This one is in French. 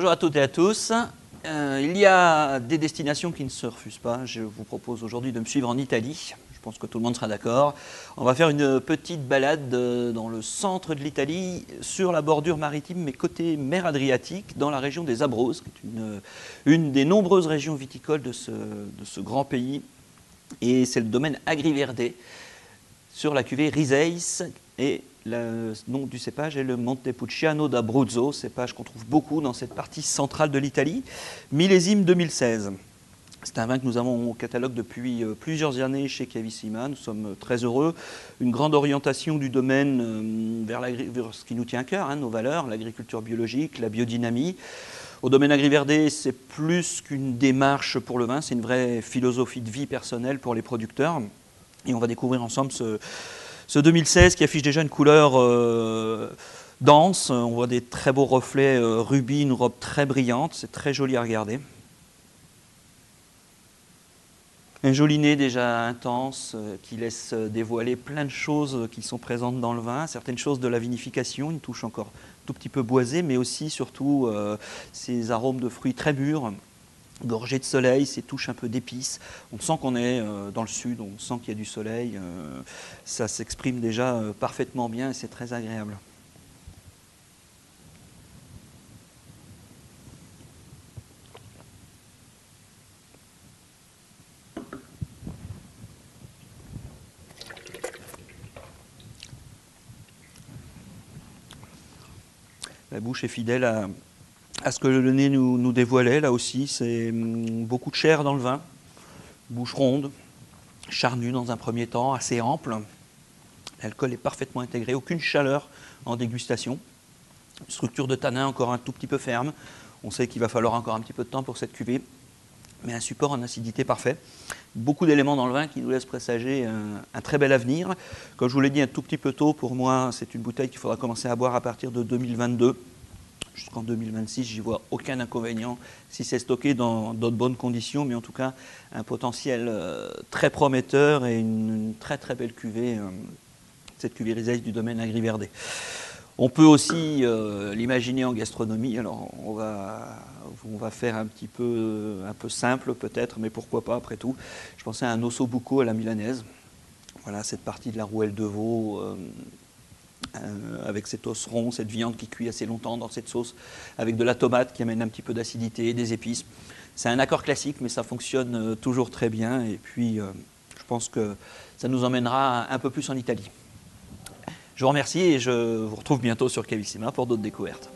Bonjour à toutes et à tous. Il y a des destinations qui ne se refusent pas. Je vous propose aujourd'hui de me suivre en Italie. Je pense que tout le monde sera d'accord. On va faire une petite balade dans le centre de l'Italie, sur la bordure maritime, mais côté mer Adriatique, dans la région des Abruzes, qui est une des nombreuses régions viticoles de ce grand pays. Et c'est le domaine Agriverde, sur la cuvée Riseis, et le nom du cépage est le Montepulciano d'Abruzzo, cépage qu'on trouve beaucoup dans cette partie centrale de l'Italie, millésime 2016. C'est un vin que nous avons au catalogue depuis plusieurs années chez Cavissima. Nous sommes très heureux. Une grande orientation du domaine vers ce qui nous tient à cœur, nos valeurs, l'agriculture biologique, la biodynamie. Au domaine Agriverde, c'est plus qu'une démarche pour le vin, c'est une vraie philosophie de vie personnelle pour les producteurs. Et on va découvrir ensemble ce 2016 qui affiche déjà une couleur dense. On voit des très beaux reflets rubis, une robe très brillante. C'est très joli à regarder. Un joli nez déjà intense qui laisse dévoiler plein de choses qui sont présentes dans le vin. Certaines choses de la vinification, une touche encore tout petit peu boisée, mais aussi surtout ces arômes de fruits très mûrs, gorgés de soleil, ces touches un peu d'épices. On sent qu'on est dans le sud, on sent qu'il y a du soleil. Ça s'exprime déjà parfaitement bien et c'est très agréable. La bouche est fidèle à ce que le nez nous dévoilait. Là aussi, c'est beaucoup de chair dans le vin, bouche ronde, charnue dans un premier temps, assez ample. L'alcool est parfaitement intégré, aucune chaleur en dégustation. Structure de tanin encore un tout petit peu ferme. On sait qu'il va falloir encore un petit peu de temps pour cette cuvée, mais un support en acidité parfait. Beaucoup d'éléments dans le vin qui nous laissent présager un très bel avenir. Comme je vous l'ai dit un tout petit peu tôt, pour moi, c'est une bouteille qu'il faudra commencer à boire à partir de 2022. Jusqu'en 2026, j'y vois aucun inconvénient si c'est stocké dans de bonnes conditions, mais en tout cas, un potentiel très prometteur et une très très belle cuvée, cette cuvée Riseis du domaine Agriverde. On peut aussi l'imaginer en gastronomie. Alors on va faire un peu simple peut-être, mais pourquoi pas après tout. Je pensais à un osso bucco à la milanaise. Voilà, cette partie de la rouelle de veau avec cet os rond, cette viande qui cuit assez longtemps dans cette sauce, avec de la tomate qui amène un petit peu d'acidité, des épices. C'est un accord classique, mais ça fonctionne toujours très bien. Et puis je pense que ça nous emmènera un peu plus en Italie. Je vous remercie et je vous retrouve bientôt sur Cavissima pour d'autres découvertes.